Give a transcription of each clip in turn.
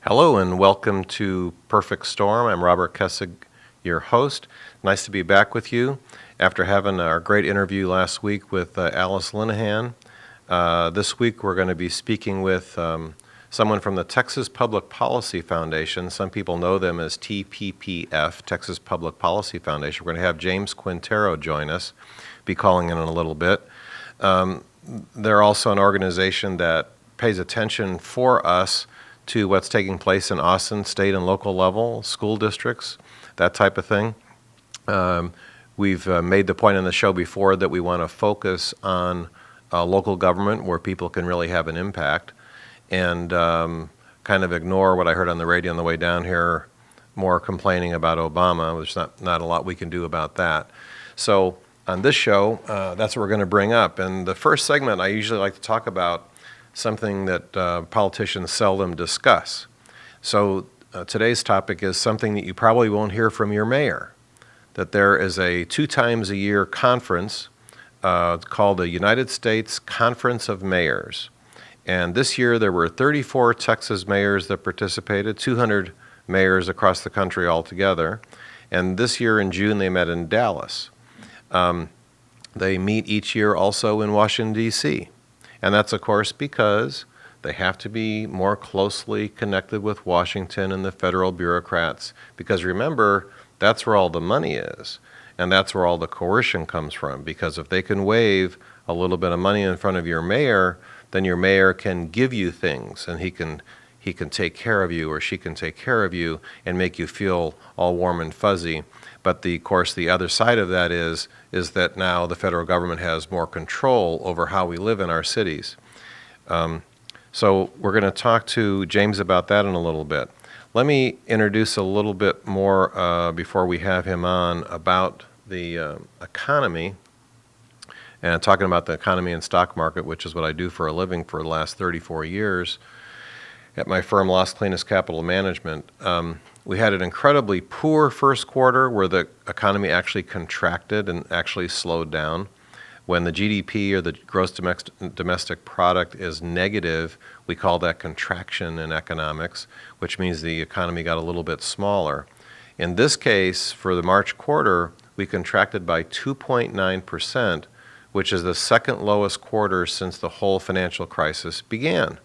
Hello and welcome to Perfect Storm. I'm Robert Kecseg, your host. Nice to be back with you after having our great interview last week with Alice Linehan. This week we're going to be speaking with someone from the Texas Public Policy Foundation. Some people know them as TPPF, Texas Public Policy Foundation. We're going to have James Quintero join us, be calling in a little bit. They're also an organization that pays attention for us to what's taking place in Austin, state and local level, school districts, that type of thing. We've made the point in the show before that we want to focus on local government where people can really have an impact and kind of ignore what I heard on the radio on the way down here, more complaining about Obama. There's not a lot we can do about that. So on this show, that's what we're going to bring up. And the first segment, I usually like to talk about something that politicians seldom discuss. So today's topic is something that you probably won't hear from your mayor, that there is a 2 times a year conference called the United States Conference of Mayors. And this year there were 34 Texas mayors that participated, 200 mayors across the country altogether. And this year in June they met in Dallas. They meet each year also in Washington, D.C. And that's, of course, because they have to be more closely connected with Washington and the federal bureaucrats. Because remember, that's where all the money is, and that's where all the coercion comes from. Because if they can wave a little bit of money in front of your mayor, then your mayor can give you things, and he can take care of you, or she can take care of you and make you feel all warm and fuzzy. But of course, the other side of that is that now the federal government has more control over how we live in our cities. So we're going to talk to James about that in a little bit. Let me introduce a little bit more before we have him on about the economy, and talking about the economy and stock market, which is what I do for a living for the last 34 years at my firm, Los Colinas Capital Management. We had an incredibly poor first quarter where the economy actually contracted and actually slowed down. When the GDP, or the gross domestic product, is negative, we call that contraction in economics, which means the economy got a little bit smaller. In this case, for the March quarter, we contracted by 2.9%, which is the second lowest quarter since the whole financial crisis began.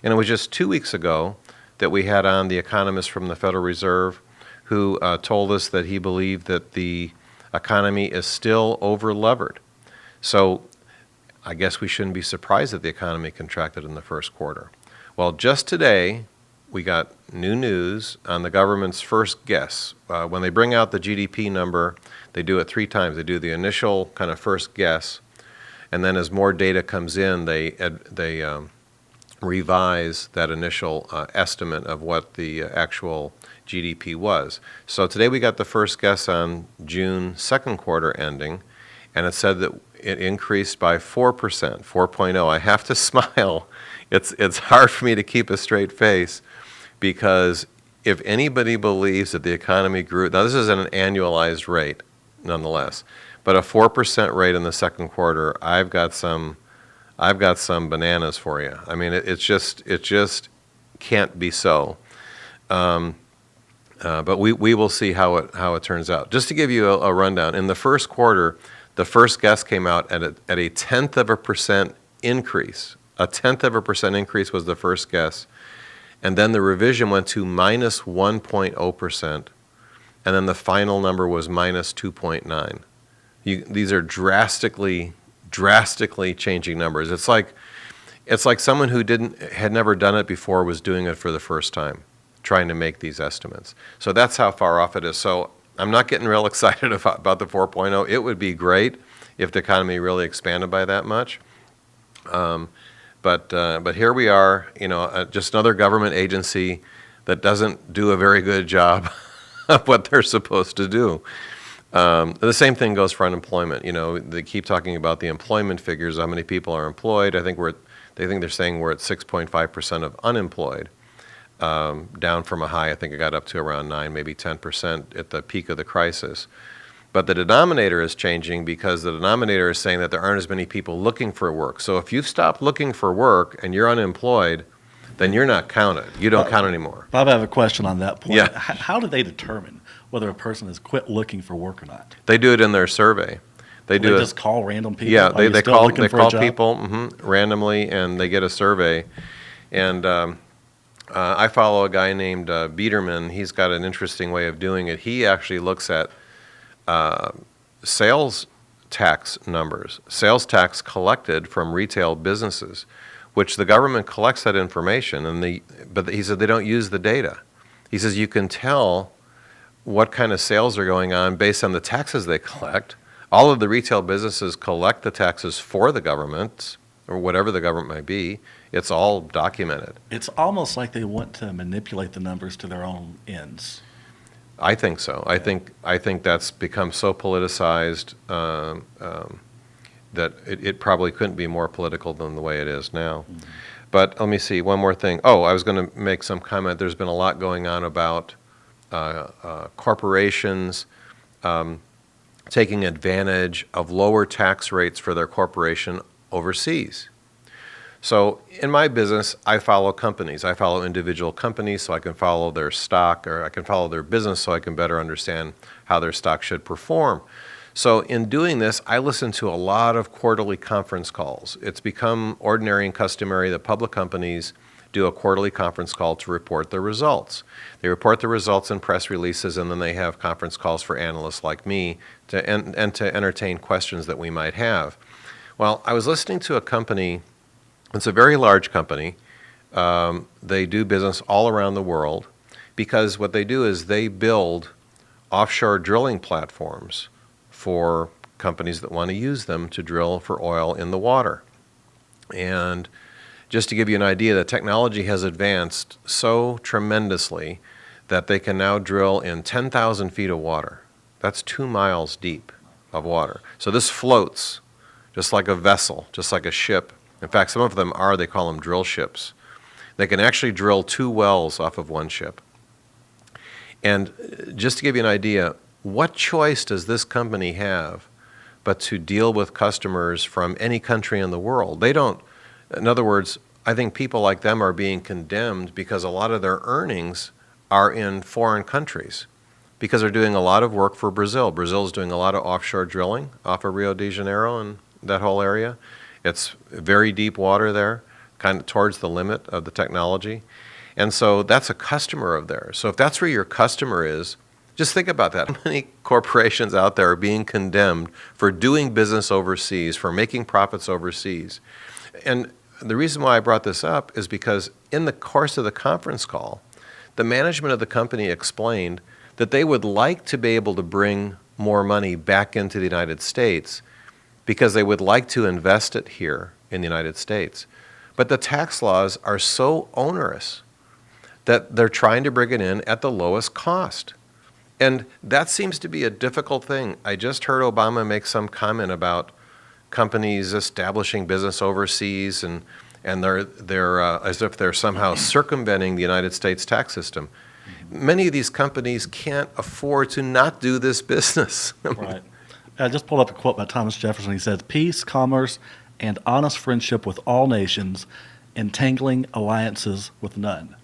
And it was just 2 weeks ago that we had on the economist from the Federal Reserve who told us that he believed that the economy is still over-levered. So I guess we shouldn't be surprised that the economy contracted in the first quarter. Well, just today, we got new news on the government's first guess. When they bring out the GDP number, they do it 3 times. They do the initial kind of first guess, and then as more data comes in, they revise that initial estimate of what the actual GDP was. So today we got the first guess on June second quarter ending, and it said that it increased by 4%, 4.0. I have to smile. It's hard for me to keep a straight face, because if anybody believes that the economy grew, now this is at an annualized rate nonetheless, but a 4% rate in the second quarter, I've got some bananas for you. I mean, it just can't be so. But we will see how it turns out. Just to give you a rundown, in the first quarter, the first guess came out at a 0.1% increase. A 0.1% increase was the first guess, and then the revision went to minus 1.0%, and then the final number was minus 2.9. These are drastically changing numbers. It's like someone who had never done it before was doing it for the first time, trying to make these estimates. So that's how far off it is. So I'm not getting real excited about the 4.0. It would be great if the economy really expanded by that much. But here we are, just another government agency that doesn't do a very good job of what they're supposed to do. The same thing goes for unemployment. They keep talking about the employment figures, how many people are employed. I think they're saying we're at 6.5% of unemployed, down from a high. I think it got up to around 9, maybe 10% at the peak of the crisis. But the denominator is changing, because the denominator is saying that there aren't as many people looking for work. So if you've stopped looking for work and you're unemployed, then you're not counted. You don't count anymore. Bob, I have a question on that point. Yeah. How do they determine whether a person has quit looking for work or not? They do it in their survey. They just call random people? Yeah, Are you they still call looking for a job? people randomly, and they get a survey. And I follow a guy named Biederman. He's got an interesting way of doing it. He actually looks at sales tax numbers, sales tax collected from retail businesses, which the government collects that information, but he said they don't use the data. He says you can tell what kind of sales are going on based on the taxes they collect. All of the retail businesses collect the taxes for the government, or whatever the government might be. It's all documented. It's almost like they want to manipulate the numbers to their own ends. I think so. I think that's become so politicized that it probably couldn't be more political than the way it is now. Mm-hmm. But let me see, one more thing. Oh, I was going to make some comment. There's been a lot going on about corporations taking advantage of lower tax rates for their corporation overseas. So in my business, I follow companies. I follow individual companies so I can follow their stock, or I can follow their business so I can better understand how their stock should perform. So in doing this, I listen to a lot of quarterly conference calls. It's become ordinary and customary that public companies do a quarterly conference call to report their results. They report the results in press releases, and then they have conference calls for analysts like me to entertain questions that we might have. Well, I was listening to a company. It's a very large company. They do business all around the world because what they do is they build offshore drilling platforms for companies that want to use them to drill for oil in the water. And just to give you an idea, the technology has advanced so tremendously that they can now drill in 10,000 feet of water. That's 2 miles deep of water. So this floats just like a vessel, just like a ship. In fact, some of them they call them drill ships. They can actually drill 2 wells off of one ship. And just to give you an idea, what choice does this company have but to deal with customers from any country in the world? They don't. In other words, I think people like them are being condemned because a lot of their earnings are in foreign countries because they're doing a lot of work for Brazil. Brazil's doing a lot of offshore drilling off of Rio de Janeiro and that whole area. It's very deep water there, kind of towards the limit of the technology. And so that's a customer of theirs. So if that's where your customer is, just think about that. How many corporations out there are being condemned for doing business overseas, for making profits overseas? And the reason why I brought this up is because in the course of the conference call, the management of the company explained that they would like to be able to bring more money back into the United States because they would like to invest it here in the United States. But the tax laws are so onerous that they're trying to bring it in at the lowest cost. And that seems to be a difficult thing. I just heard Obama make some comment about companies establishing business overseas, and they're as if they're somehow circumventing the United States tax system. Many of these companies can't afford to not do this business. Right. I just pulled up a quote by Thomas Jefferson. He says, "Peace, commerce, and honest friendship with all nations, entangling alliances with none."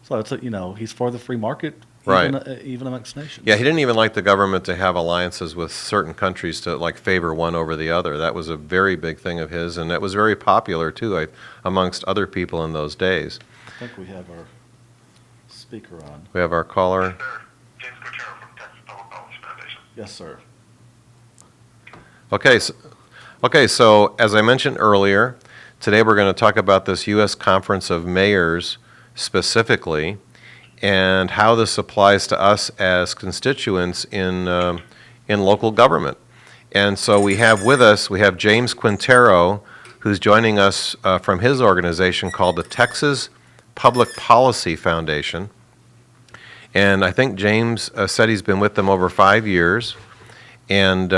So it's he's for the free market. Right. Even amongst nations. Yeah, he didn't even like the government to have alliances with certain countries to favor one over the other. That was a very big thing of his, and that was very popular too amongst other people in those days. I think we have our speaker on. We have our caller. Yes, sir. James Quintero from Texas Public Policy Foundation. Yes, sir. Okay, so as I mentioned earlier, today we're going to talk about this U.S. Conference of Mayors specifically, and how this applies to us as constituents in local government. And so we have James Quintero, who's joining us from his organization called the Texas Public Policy Foundation. And I think James said he's been with them over 5 years. And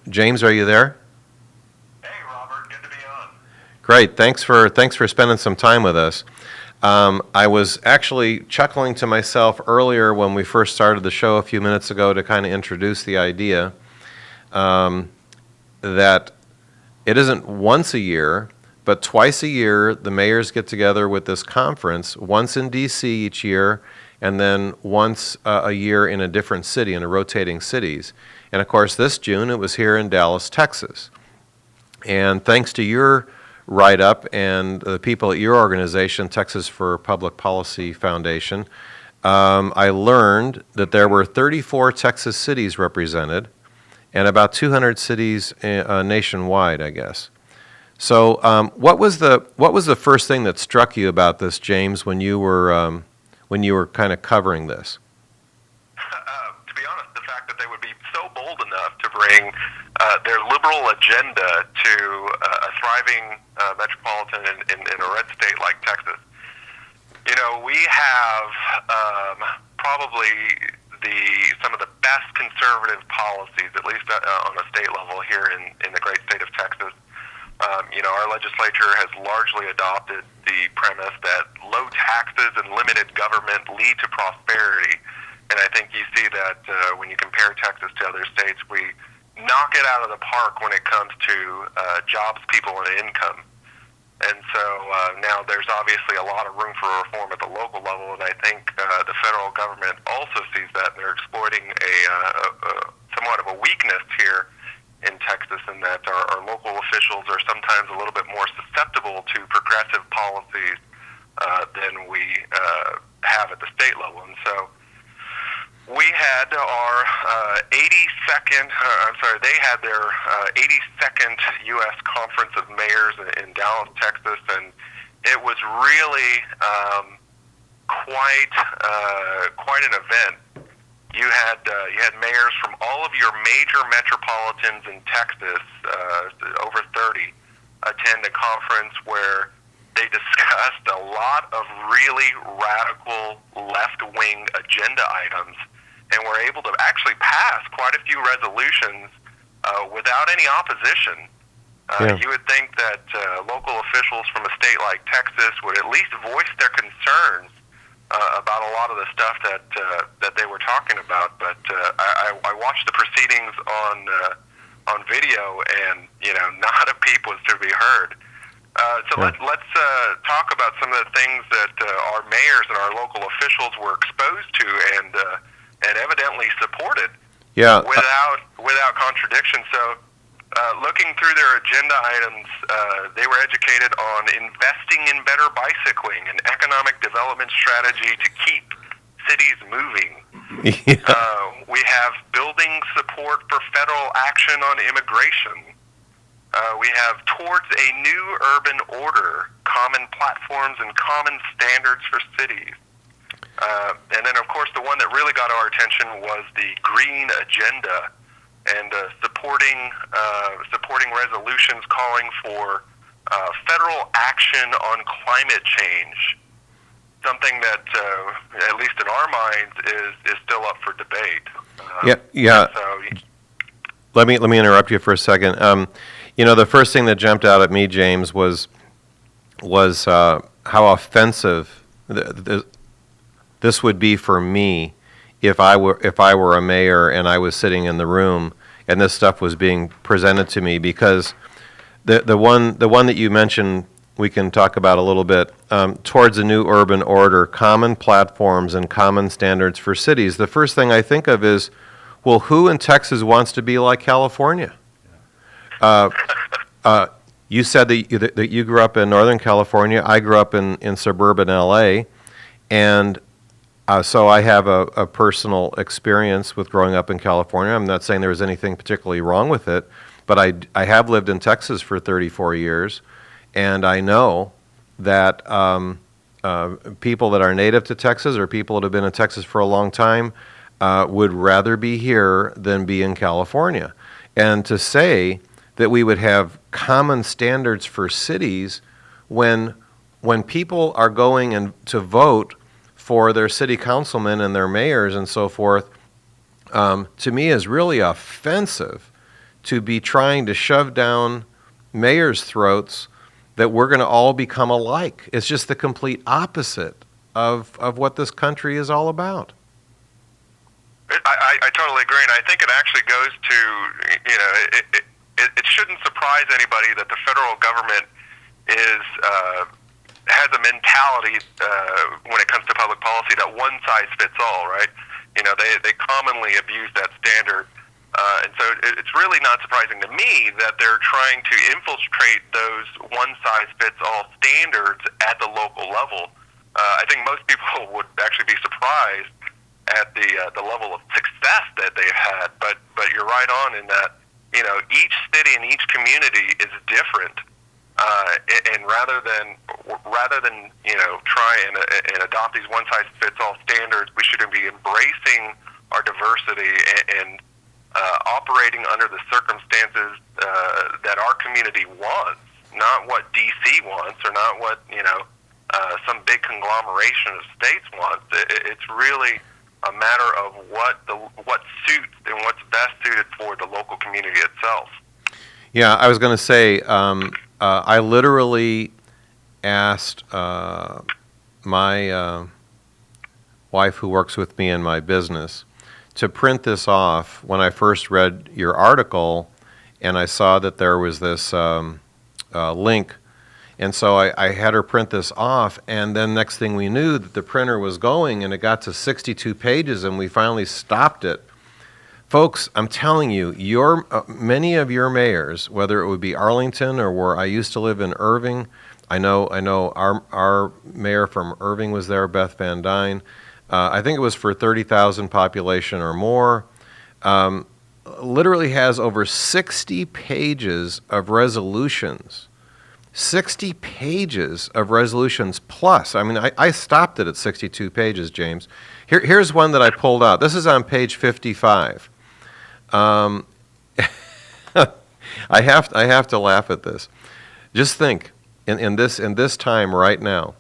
James, are you there? Hey, Robert, good to be on. Great, thanks for spending some time with us. I was actually chuckling to myself earlier when we first started the show a few minutes ago to kind of introduce the idea that it isn't once a year, but twice a year the mayors get together with this conference, once in D.C. each year, and then once a year in a different city, in a rotating cities. And of course, this June it was here in Dallas, Texas. And thanks to your write-up and the people at your organization, Texas for Public Policy Foundation, I learned that there were 34 Texas cities represented and about 200 cities nationwide, I guess. So what was the first thing that struck you about this, James, when you were kind of covering this? To be honest, the fact that they would be so bold enough to bring their liberal agenda to a thriving metropolitan in a red state like Texas. You know, we have probably some of the best conservative policies, at least on a state level here in the great state of Texas. You know, our legislature has largely adopted the premise that low taxes and limited government lead to prosperity. And I think you see that when you compare Texas to other states, we knock it out of the park when it comes to jobs, people, and income. And so now there's obviously a lot of room for reform at the local level, and I think the federal government also sees that, and they're exploiting somewhat of a weakness here in Texas, in that our local officials are sometimes a little bit more susceptible to progressive policies than we have at the state level. And so we had our 82nd, they had their 82nd U.S. Conference of Mayors in Dallas, Texas, and it was really quite an event. You had mayors from all of your major metropolitans in Texas, over 30, attend a conference where they discussed a lot of really radical left-wing agenda items, and were able to actually pass quite a few resolutions without any opposition. You would think that local officials from a state like Texas would at least voice their concerns about a lot of the stuff that they were talking about, but I watched the proceedings on video, and not a peep was to be heard. Let's talk about some of the things that our mayors and our local officials were exposed to and evidently supported. Without contradiction. So, looking through their agenda items, they were educated on investing in better bicycling and economic development strategy to keep cities moving. We have building support for federal action on immigration. We have towards a new urban order, common platforms and common standards for cities. And then, of course, the one that really got our attention was the green agenda, and supporting resolutions calling for federal action on climate change, something that, at least in our minds, is still up for debate. Let me interrupt you for a second. The first thing that jumped out at me, James, was how offensive this would be for me if I were a mayor and I was sitting in the room and this stuff was being presented to me, because the one that you mentioned we can talk about a little bit, towards a new urban order, common platforms and common standards for cities. The first thing I think of is, well, who in Texas wants to be like California? You said that you grew up in Northern California. I grew up in suburban LA, and so I have a personal experience with growing up in California. I'm not saying there was anything particularly wrong with it, but I have lived in Texas for 34 years, and I know that people that are native to Texas or people that have been in Texas for a long time would rather be here than be in California. And to say that we would have common standards for cities when people are going to vote for their city councilmen and their mayors and so forth, to me is really offensive to be trying to shove down mayors' throats that we're going to all become alike. It's just the complete opposite of what this country is all about. I totally agree, and I think it actually goes to, it shouldn't surprise anybody that the federal government has a mentality when it comes to public policy that one size fits all, right? They commonly abuse that standard. And so it's really not surprising to me that they're trying to infiltrate those one-size-fits-all standards at the local level. I think most people would actually be surprised at the level of success that they've had. But you're right on in that, each city and each community is different. And rather than try and adopt these one-size-fits-all standards, we should be embracing our diversity and operating under the circumstances that our community wants, not what DC wants or not what some big conglomeration of states wants. It's really a matter of what suits and what's best suited for the local community itself. Yeah, I was going to say, I literally asked my wife, who works with me in my business, to print this off when I first read your article, and I saw that there was this link. And so I had her print this off, and then next thing we knew that the printer was going, and it got to 62 pages, and we finally stopped it. Folks, I'm telling you, many of your mayors, whether it would be Arlington or where I used to live in Irving, I know our mayor from Irving was there, Beth Van Dyne. I think it was for 30,000 population or more. Literally has over 60 pages of resolutions. 60 pages of resolutions plus. I mean, I stopped it at 62 pages, James. Here's one that I pulled out. This is on page 55. I have to laugh at this. Just think, in this time right now,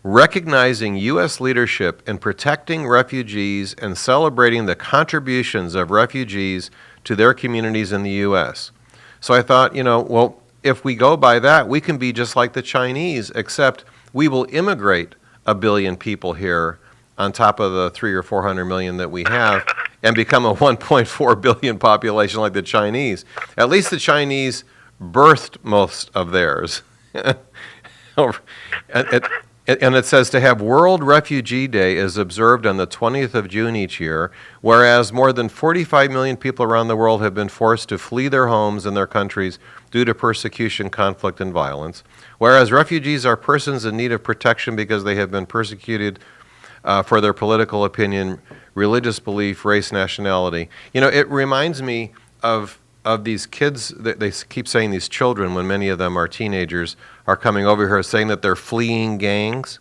recognizing U.S. leadership in protecting refugees and celebrating the contributions of refugees to their communities in the U.S. So I thought, well, if we go by that, we can be just like the Chinese, except we will immigrate 1 billion people here on top of the 300 or 400 million that we have and become a 1.4 billion population like the Chinese. At least the Chinese birthed most of theirs. And it says to have World Refugee Day is observed on the 20th of June each year, whereas more than 45 million people around the world have been forced to flee their homes and their countries due to persecution, conflict, and violence, whereas refugees are persons in need of protection because they have been persecuted for their political opinion, religious belief, race, nationality. It reminds me of these kids, they keep saying these children, when many of them are teenagers, are coming over here saying that they're fleeing gangs.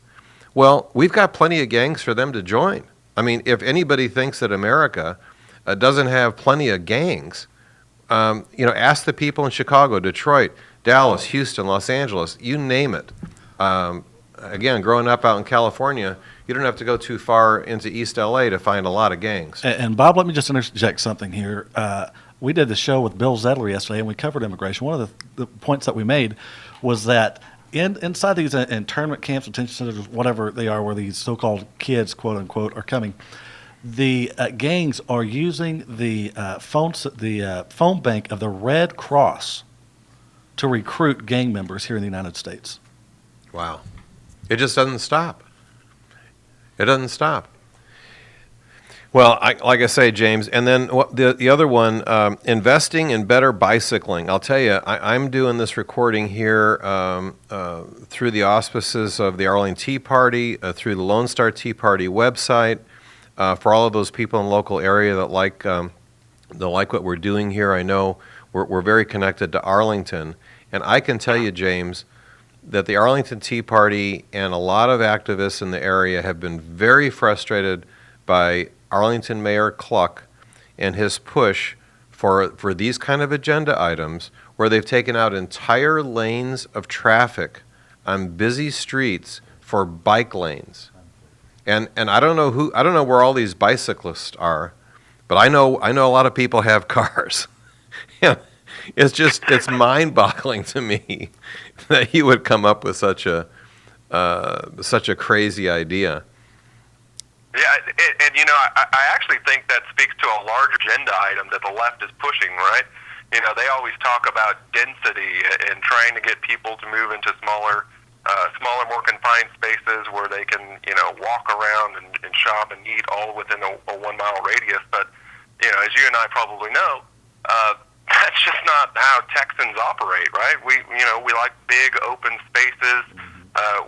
Well, we've got plenty of gangs for them to join. I mean, if anybody thinks that America doesn't have plenty of gangs, ask the people in Chicago, Detroit, Dallas, Houston, Los Angeles, you name it. Again, growing up out in California, you don't have to go too far into East LA to find a lot of gangs. And Bob, let me just interject something here. We did the show with Bill Zedler yesterday, and we covered immigration. One of the points that we made was that inside these internment camps, detention centers, whatever they are, where these so-called kids, quote unquote, are coming, the gangs are using the phone bank of the Red Cross to recruit gang members here in the United States. Wow. It just doesn't stop. It doesn't stop. Well, like I say, James, and then the other one, investing in better bicycling. I'll tell you, I'm doing this recording here through the auspices of the Arlington Tea Party, through the Lone Star Tea Party website, for all of those people in the local area that like what we're doing here. I know we're very connected to Arlington, and I can tell you, James, that the Arlington Tea Party and a lot of activists in the area have been very frustrated by Arlington Mayor Cluck and his push for these kind of agenda items where they've taken out entire lanes of traffic on busy streets for bike lanes. And I don't know where all these bicyclists are, but I know a lot of people have cars. It's mind-boggling to me that you would come up with such a crazy idea. Yeah, and I actually think that speaks to a large agenda item that the left is pushing, right? They always talk about density and trying to get people to move into smaller, more confined spaces where they can, walk around and shop and eat all within a 1 mile radius. But, as you and I probably know, that's just not how Texans operate, right? We like big open spaces.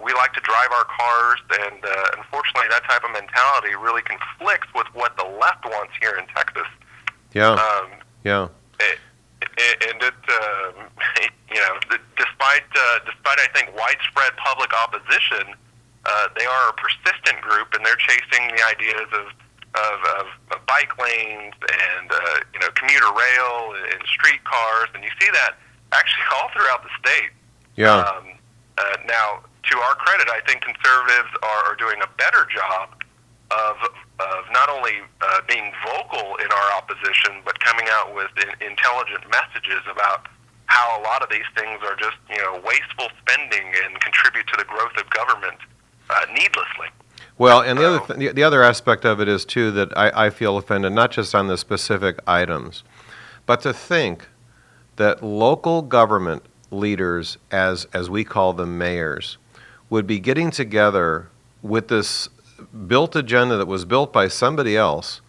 We like to drive our cars, and unfortunately, that type of mentality really conflicts with what the left wants here in Texas. Yeah. Yeah. And it, despite I think widespread public opposition, they are a persistent group, and they're chasing the ideas of bike lanes and commuter rail and streetcars, and you see that actually all throughout the state. Yeah. Now, to our credit, I think conservatives are doing a better job of not only being vocal in our opposition, but coming out with intelligent messages about how a lot of these things are just wasteful spending and contribute to the growth of government needlessly. Well, and the other aspect of it is too that I feel offended not just on the specific items, but to think that local government leaders, as we call them mayors, would be getting together with this built agenda that was built by somebody else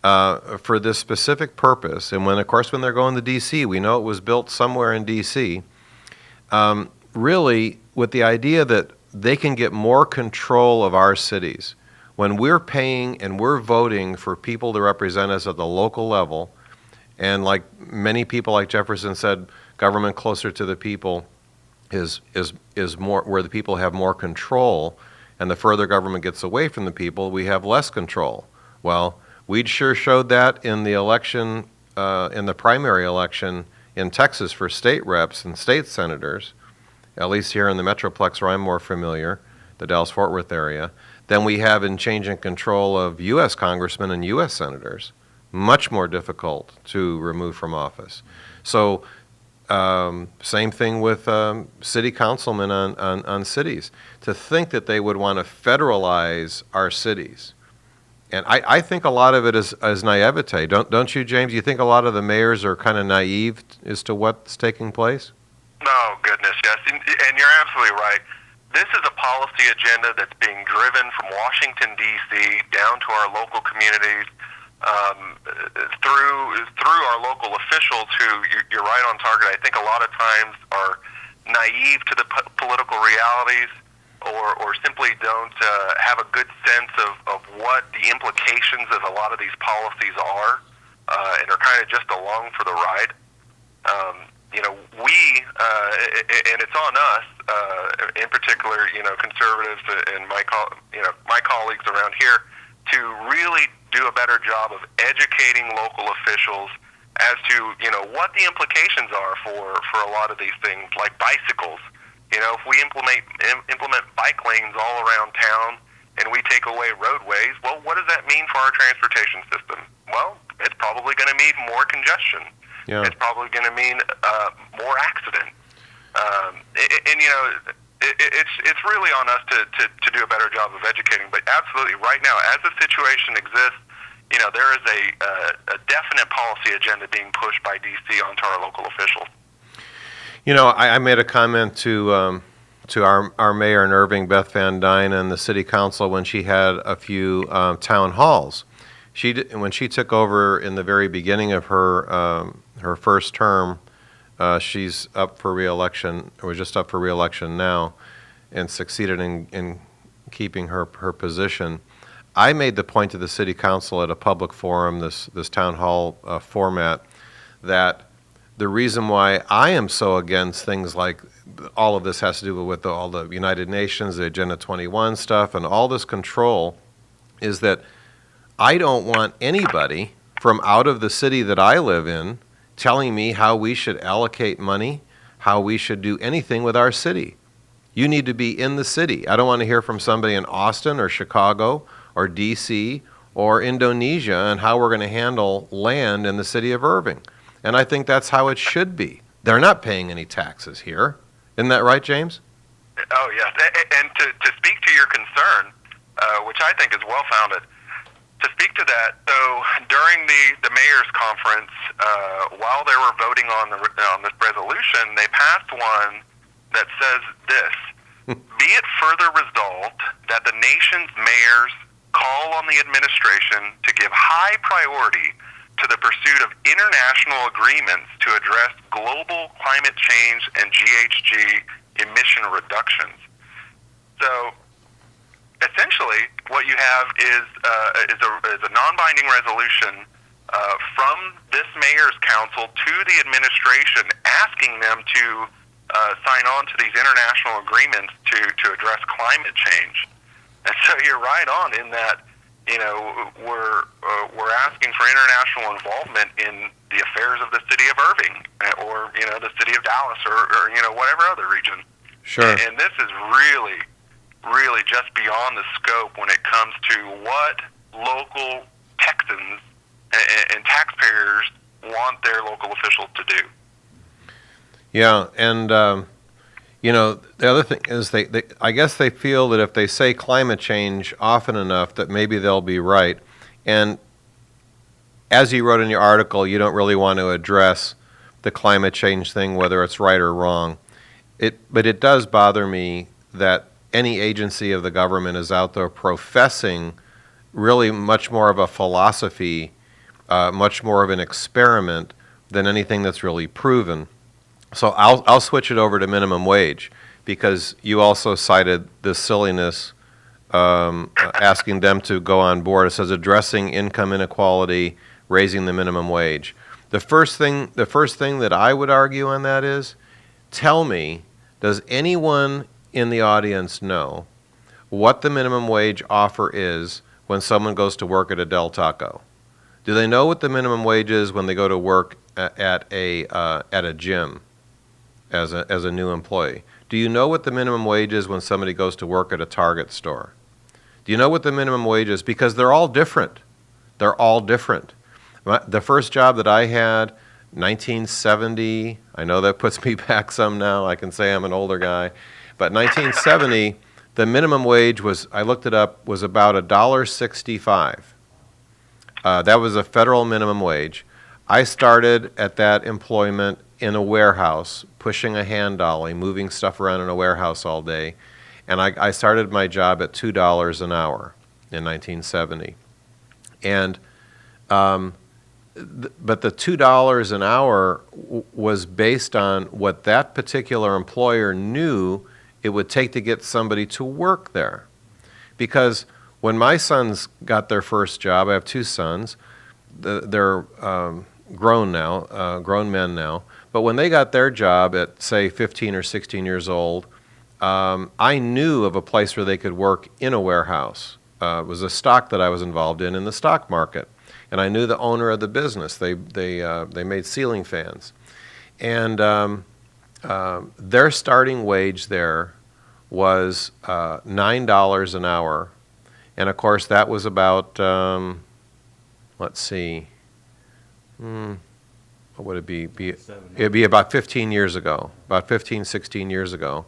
for this specific purpose. And when they're going to D.C., we know it was built somewhere in D.C., really with the idea that they can get more control of our cities. When we're paying and we're voting for people to represent us at the local level, and like many people like Jefferson said, government closer to the people is more where the people have more control, and the further government gets away from the people, we have less control. Well, we sure showed that in the election, in the primary election in Texas for state reps and state senators, at least here in the Metroplex where I'm more familiar, the Dallas-Fort Worth area, than we have in changing control of U.S. congressmen and U.S. senators. Much more difficult to remove from office. So same thing with city councilmen on cities. To think that they would want to federalize our cities. And I think a lot of it is naivete. Don't you, James? You think a lot of the mayors are kind of naive as to what's taking place? Oh, goodness, yes. And you're absolutely right. This is a policy agenda that's being driven from Washington, D.C., down to our local communities, through our local officials who, you're right on target, I think a lot of times are naive to the political realities or simply don't have a good sense of what the implications of a lot of these policies are and are kind of just along for the ride. And it's on us, in particular, conservatives and my colleagues around here, to really do a better job of educating local officials as to, what the implications are for a lot of these things, like bicycles. If we implement bike lanes all around town and we take away roadways, well, what does that mean for our transportation system? Well, it's probably going to mean more congestion. Yeah. It's probably going to mean more accident. It's really on us to do a better job of educating. But absolutely, right now, as the situation exists, there is a definite policy agenda being pushed by D.C. onto our local officials. I made a comment to our mayor in Irving, Beth Van Dyne, and the city council when she had a few town halls. When she took over in the very beginning of her first term, she's up for re-election, or just up for re-election now, and succeeded in keeping her position. I made the point to the city council at a public forum, this town hall format, that the reason why I am so against things like all of this has to do with all the United Nations, the Agenda 21 stuff, and all this control, is that I don't want anybody from out of the city that I live in telling me how we should allocate money, how we should do anything with our city. You need to be in the city. I don't want to hear from somebody in Austin or Chicago or D.C. or Indonesia on how we're going to handle land in the city of Irving. And I think that's how it should be. They're not paying any taxes here. Isn't that right, James? Oh, yes. And to speak to your concern, which I think is well-founded, to speak to that, so during the mayor's conference, while they were voting on this resolution, they passed one that says this: "Be it further resolved that the nation's mayors call on the administration to give high priority to the pursuit of international agreements to address global climate change and GHG emission reductions." So, essentially, what you have is a non-binding resolution from this mayor's council to the administration, asking them to sign on to these international agreements to address climate change. And so you're right on in that, we're asking for international involvement in the affairs of the city of Irving, or the city of Dallas, or whatever other region. Sure. And this is really just beyond the scope when it comes to what local Texans and taxpayers want their local officials to do. Yeah, and the other thing is I guess they feel that if they say climate change often enough that maybe they'll be right. And as you wrote in your article, you don't really want to address the climate change thing, whether it's right or wrong. But it does bother me that any agency of the government is out there professing really much more of a philosophy, much more of an experiment than anything that's really proven. So I'll switch it over to minimum wage, because you also cited this silliness, asking them to go on board. It says addressing income inequality, raising the minimum wage. The first thing that I would argue on that is, tell me, does anyone in the audience know what the minimum wage offer is when someone goes to work at a Del Taco? Do they know what the minimum wage is when they go to work at a gym as a new employee? Do you know what the minimum wage is when somebody goes to work at a Target store? Do you know what the minimum wage is? Because they're all different. They're all different. The first job that I had, 1970, I know that puts me back some now. I can say I'm an older guy. But 1970, the minimum wage was, I looked it up, was about $1.65. That was a federal minimum wage. I started at that employment in a warehouse, pushing a hand dolly, moving stuff around in a warehouse all day. And I started my job at $2 an hour in 1970. And but the $2 an hour was based on what that particular employer knew it would take to get somebody to work there. Because when my sons got their first job, I have two sons, they're grown now, grown men now, but when they got their job at, say, 15 or 16 years old, I knew of a place where they could work in a warehouse. It was a stock that I was involved in the stock market. And I knew the owner of the business. They made ceiling fans. And their starting wage there was $9 an hour. And, of course, that was about, let's see, what would it be? It'd be about 15 years ago, about 15, 16 years ago.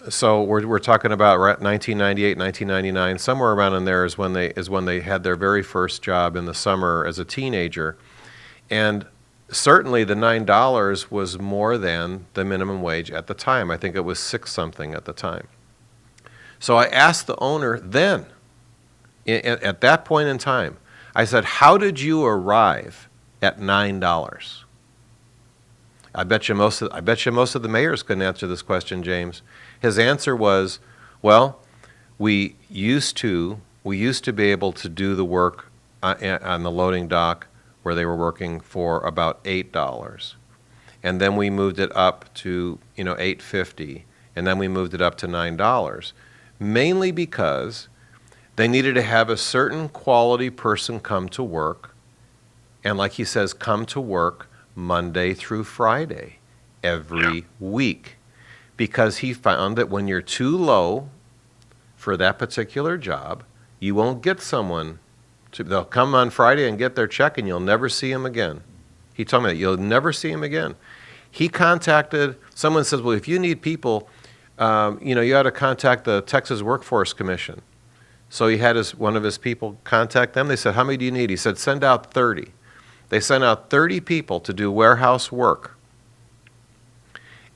So we're talking about 1998, 1999, somewhere around in there is when they had their very first job in the summer as a teenager. And certainly the $9 was more than the minimum wage at the time. I think it was 6 something at the time. So I asked the owner then, at that point in time, I said, how did you arrive at $9? I bet you most of the mayors couldn't answer this question, James. His answer was, well, we used to be able to do the work on the loading dock where they were working for about $8, and then we moved it up to $8.50, and then we moved it up to $9, mainly because they needed to have a certain quality person come to work, and like he says, come to work Monday through Friday every week, because he found that when you're too low for that particular job, you won't get someone they'll come on Friday and get their check and you'll never see them again. He told me that you'll never see them again. He contacted, someone says, well, if you need people, you ought to contact the Texas Workforce Commission. So he had one of his people contact them. They said, how many do you need? He said, send out 30. They sent out 30 people to do warehouse work.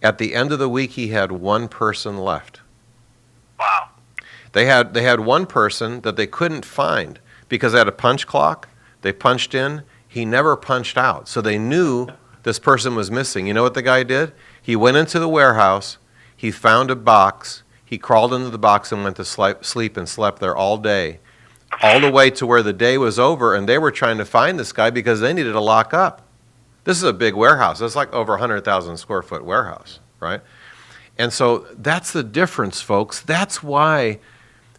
At the end of the week, he had one person left. Wow. They had one person that they couldn't find because they had a punch clock. They punched in. He never punched out. So they knew this person was missing. You know what the guy did? He went into the warehouse. He found a box. He crawled into the box and went to sleep and slept there all day, all the way to where the day was over, and they were trying to find this guy because they needed to lock up. This is a big warehouse. It's like over 100,000 square foot warehouse, right? And so that's the difference, folks. That's why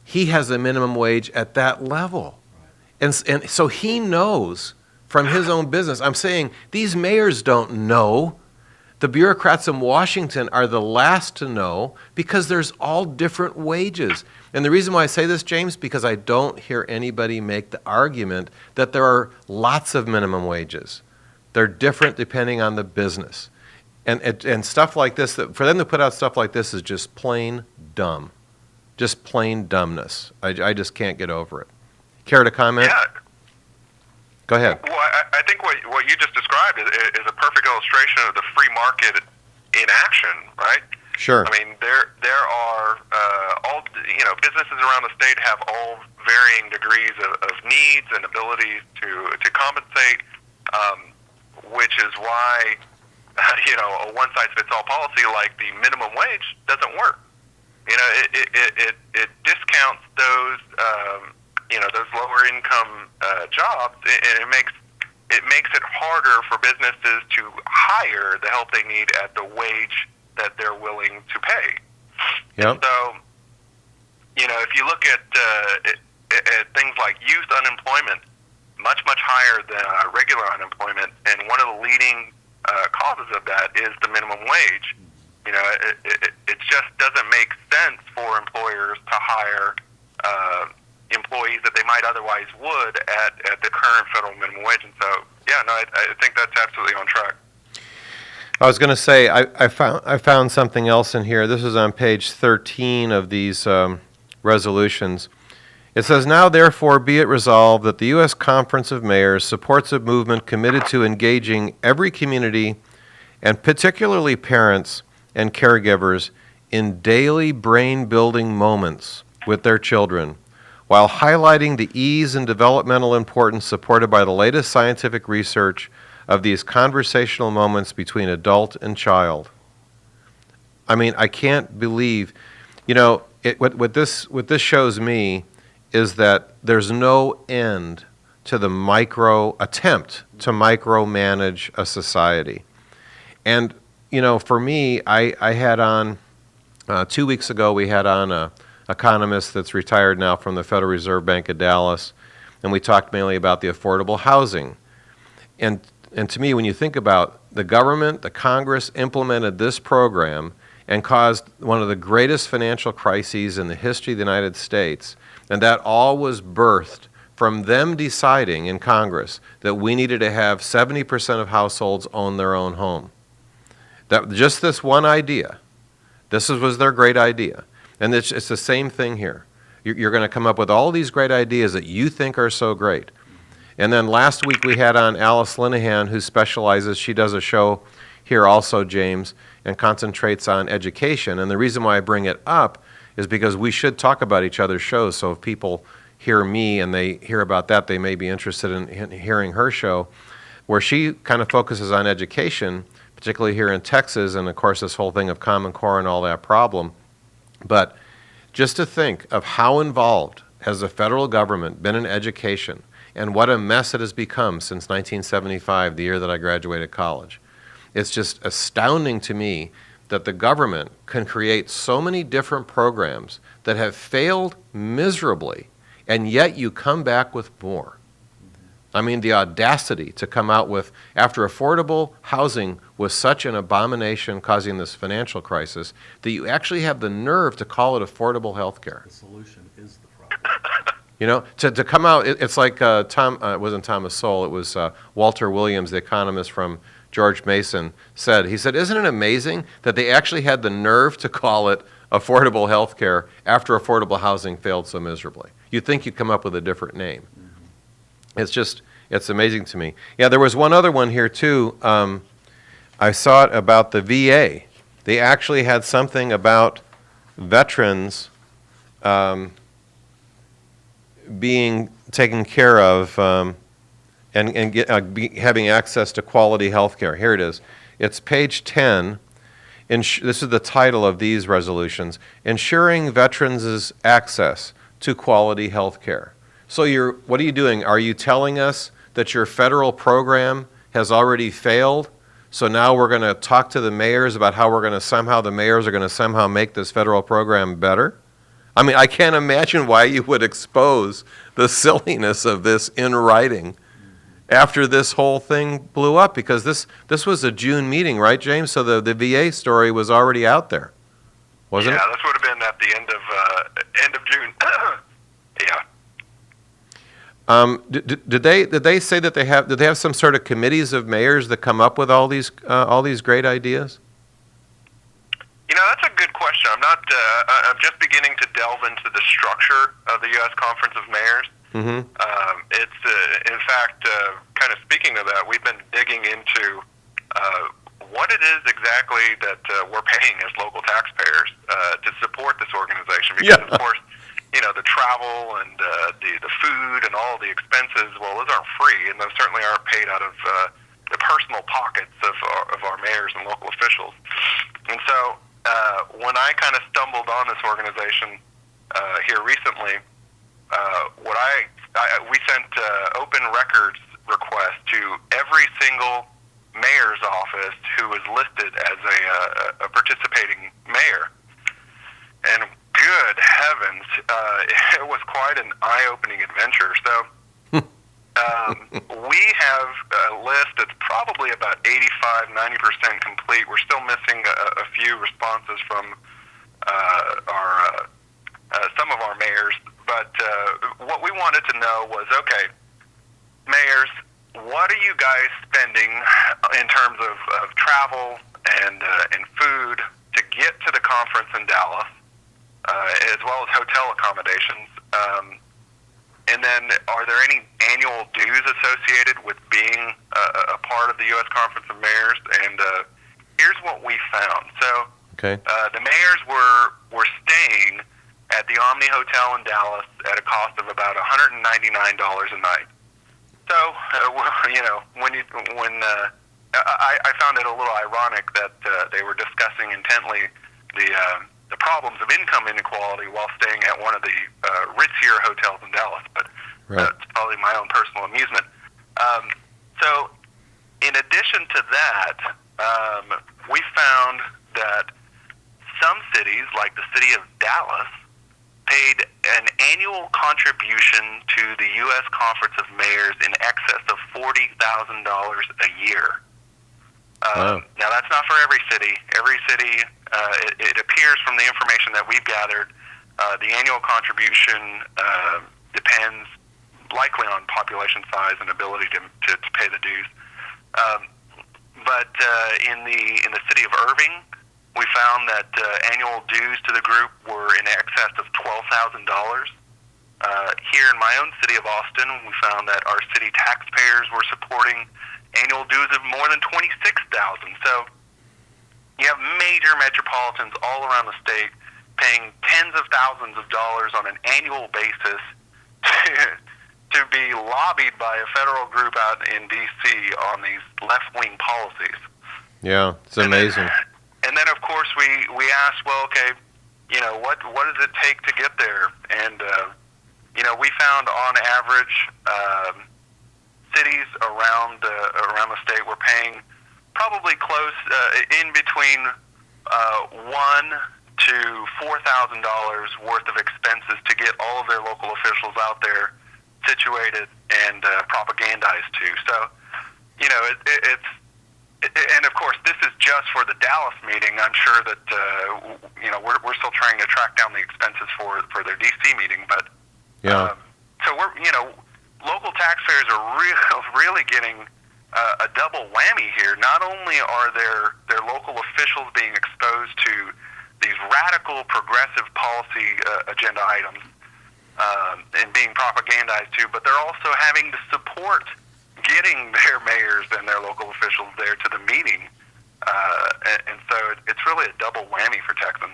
he has a minimum wage at that level. And so he knows from his own business. I'm saying these mayors don't know. The bureaucrats in Washington are the last to know because there's all different wages. And the reason why I say this, James, because I don't hear anybody make the argument that there are lots of minimum wages. They're different depending on the business. And stuff like this, for them to put out stuff like this is just plain dumb. Just plain dumbness. I just can't get over it. Care to comment? Yeah. Go ahead. Well, I think what you just described is a perfect illustration of the free market in action, right? Sure. I mean, there are all businesses around the state have all varying degrees of needs and abilities to compensate, which is why a one size fits all policy like the minimum wage doesn't work. It discounts those those lower income jobs, and it makes it harder for businesses to hire the help they need at the wage that they're willing to pay. Yep. So, if you look at things like youth unemployment, much higher than regular unemployment, and one of the leading causes of that is the minimum wage. It just doesn't make sense for employers to hire employees that they might otherwise would at the current federal minimum wage. And so, I think that's absolutely on track. I was going to say, I found something else in here. This is on page 13 of these resolutions. It says, now therefore be it resolved that the U.S. Conference of Mayors supports a movement committed to engaging every community, and particularly parents and caregivers, in daily brain-building moments with their children, while highlighting the ease and developmental importance supported by the latest scientific research of these conversational moments between adult and child. I mean, I can't believe, what this shows me is that there's no end to the attempt to micromanage a society. And, for me, I had on, 2 weeks ago, we had on a economist that's retired now from the Federal Reserve Bank of Dallas, and we talked mainly about the affordable housing. And to me, when you think about the government, the Congress implemented this program and caused one of the greatest financial crises in the history of the United States, and that all was birthed from them deciding in Congress that we needed to have 70% of households own their own home. That just this one idea, was their great idea. And it's the same thing here. You're going to come up with all these great ideas that you think are so great. And then last week we had on Alice Linehan, who specializes, she does a show here also, James, and concentrates on education. And the reason why I bring it up is because we should talk about each other's shows. So if people hear me and they hear about that, they may be interested in hearing her show, where she kind of focuses on education, particularly here in Texas, and of course this whole thing of Common Core and all that problem. But just to think of how involved has the federal government been in education and what a mess it has become since 1975, the year that I graduated college. It's just astounding to me that the government can create so many different programs that have failed miserably, and yet you come back with more. I mean, the audacity to come out with, after affordable housing was such an abomination causing this financial crisis, that you actually have the nerve to call it affordable health care. The solution is the problem. To come out, it's like it wasn't Thomas Sowell, it was Walter Williams, the economist from George Mason, said. He said, isn't it amazing that they actually had the nerve to call it affordable health care after affordable housing failed so miserably? You'd think you'd come up with a different name. It's It's amazing to me. Yeah, there was one other one here too. I saw it about the VA. They actually had something about veterans being taken care of and having access to quality health care. Here it is. It's page 10. This is the title of these resolutions: Ensuring Veterans' Access to Quality Health Care. So what are you doing? Are you telling us that your federal program has already failed? So now we're going to talk to the mayors about how the mayors are going to somehow make this federal program better? I mean, I can't imagine why you would expose the silliness of this in writing after this whole thing blew up, because this was a June meeting, right, James? So the VA story was already out there, wasn't it? Yeah, this would have been at the end of June. Yeah. Did they say that did they have some sort of committees of mayors that come up with all these great ideas? You know, that's a good question. I'm just beginning to delve into the structure of the U.S. Conference of Mayors. Mm-hmm. It's, in fact, kind of speaking of that, we've been digging into what it is exactly that we're paying as local taxpayers to support this organization. Because, of course, you know, the travel and the food and all the expenses, well, those aren't free, and those certainly aren't paid out of the personal pockets of our mayors and local officials. And so when I kind of stumbled on this organization here recently, we sent open records request to every single mayor's office who was listed as a participating mayor. And good heavens, it was quite an eye-opening adventure. So we have a list that's probably about 85-90% complete. We're still missing a few responses from some of our mayors. But what we wanted to know was, okay, mayors, what are you guys spending in terms of travel and food to get to the conference in Dallas, as well as hotel accommodations? And then are there any annual dues associated with being a part of the U.S. Conference of Mayors? And here's what we found. So the mayors were staying at the Omni Hotel in Dallas at a cost of about $199 a night. So, you know, I found it a little ironic that they were discussing intently the problems of income inequality while staying at one of the ritzier hotels in Dallas, but that's probably my own personal amusement. So, in addition to that, we found that some cities, like the city of Dallas, paid an annual contribution to the U.S. Conference of Mayors in excess of $40,000 a year. Now, that's not for every city. Every city, it appears from the information that we've gathered, the annual contribution depends likely on population size and ability to pay the dues. But in the city of Irving, we found that annual dues to the group were in excess of $12,000. Here in my own city of Austin, we found that our city taxpayers were supporting annual dues of more than $26,000. So you have major metropolitans all around the state paying tens of thousands of dollars on an annual basis to be lobbied by a federal group out in D.C. on these left-wing policies. Yeah, it's amazing. And then, of course, we asked, well, okay, you know, what does it take to get there? And, you know, we found on average cities around the state were paying probably close in between $1,000 to $4,000 worth of expenses to get all of their local officials out there situated and propagandized to. So, you know, it's and of course, this is just for the Dallas meeting. I'm sure that you know we're still trying to track down the expenses for their DC meeting, but so we're local taxpayers are really getting a double whammy here. Not only are their local officials being exposed to these radical progressive policy agenda items and being propagandized to, but they're also having to support getting their mayors and their local officials there to the meeting. And so it's really a double whammy for Texans.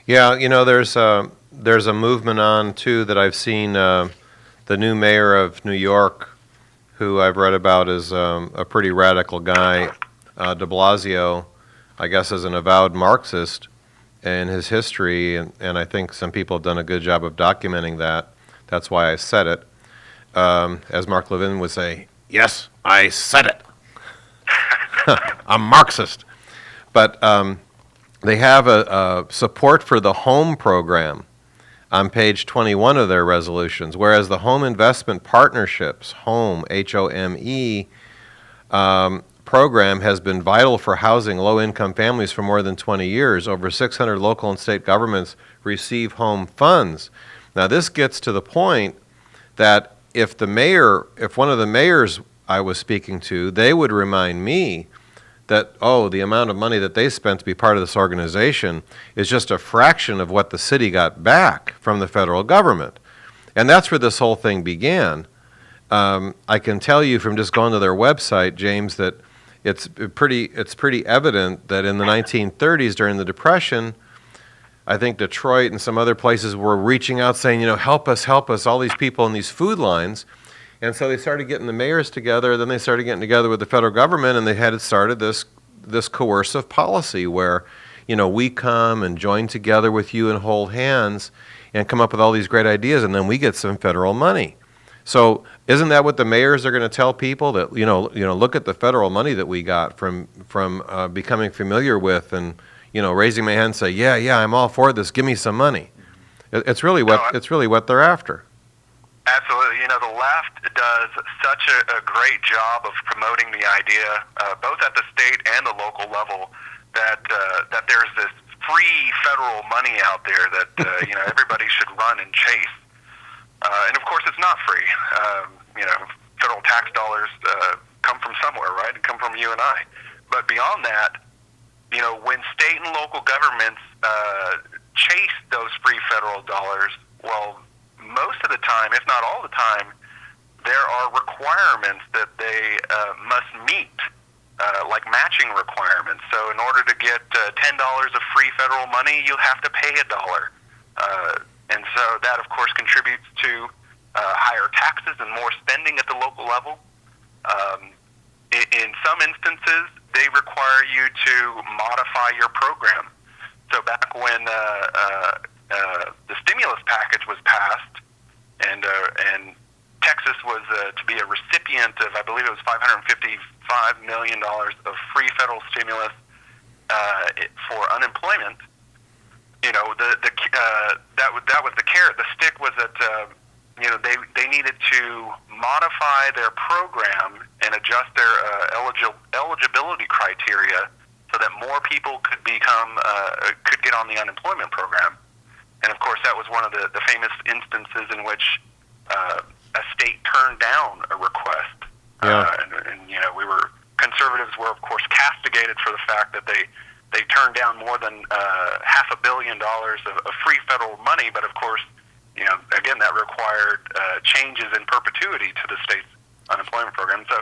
Yeah, there's a movement on too that I've seen. The new mayor of New York, who I've read about, is a pretty radical guy. De Blasio, I guess, is an avowed Marxist in his history, and I think some people have done a good job of documenting that. That's why I said it. As Mark Levin would say, yes, I said it. I'm Marxist. But they have a support for the home program on page 21 of their resolutions, whereas the Home Investment Partnerships, HOME, H-O-M-E, program has been vital for housing low-income families for more than 20 years. Over 600 local and state governments receive home funds. Now, this gets to the point that if one of the mayors I was speaking to, they would remind me that, the amount of money that they spent to be part of this organization is just a fraction of what the city got back from the federal government. And that's where this whole thing began. I can tell you from just going to their website, James, that it's pretty evident that in the 1930s, during the Depression, I think Detroit and some other places were reaching out saying, help us, all these people in these food lines. And so they started getting the mayors together, then they started getting together with the federal government, and they had started this coercive policy where, we come and join together with you and hold hands and come up with all these great ideas, and then we get some federal money. So isn't that what the mayors are going to tell people, that, look at the federal money that we got from becoming familiar with and, raising my hand and say, yeah, I'm all for this, give me some money. It's really what they're after. Absolutely. The left does such a great job of promoting the idea, both at the state and the local level, that there's this free federal money out there that everybody should run and chase. And of course, it's not free. Federal tax dollars come from somewhere, right? They come from you and I. But beyond that, when state and local governments chase those free federal dollars, well, most of the time, if not all the time, there are requirements that they must meet, like matching requirements. So in order to get $10 of free federal money, you'll have to pay $1. And so that, of course, contributes to higher taxes and more spending at the local level. In some instances, they require you to modify your program. So back when the stimulus package was passed, and Texas was to be a recipient of, I believe it was $555 million of free federal stimulus for unemployment. That was the carrot. The stick was that they needed to modify their program and adjust their eligibility criteria so that more people could get on the unemployment program. And of course, that was one of the famous instances in which a state turned down a request. Yeah. And conservatives were, of course, castigated for the fact that they turned down more than $500 million of free federal money. But of course, again, that required changes in perpetuity to the state's unemployment program. So,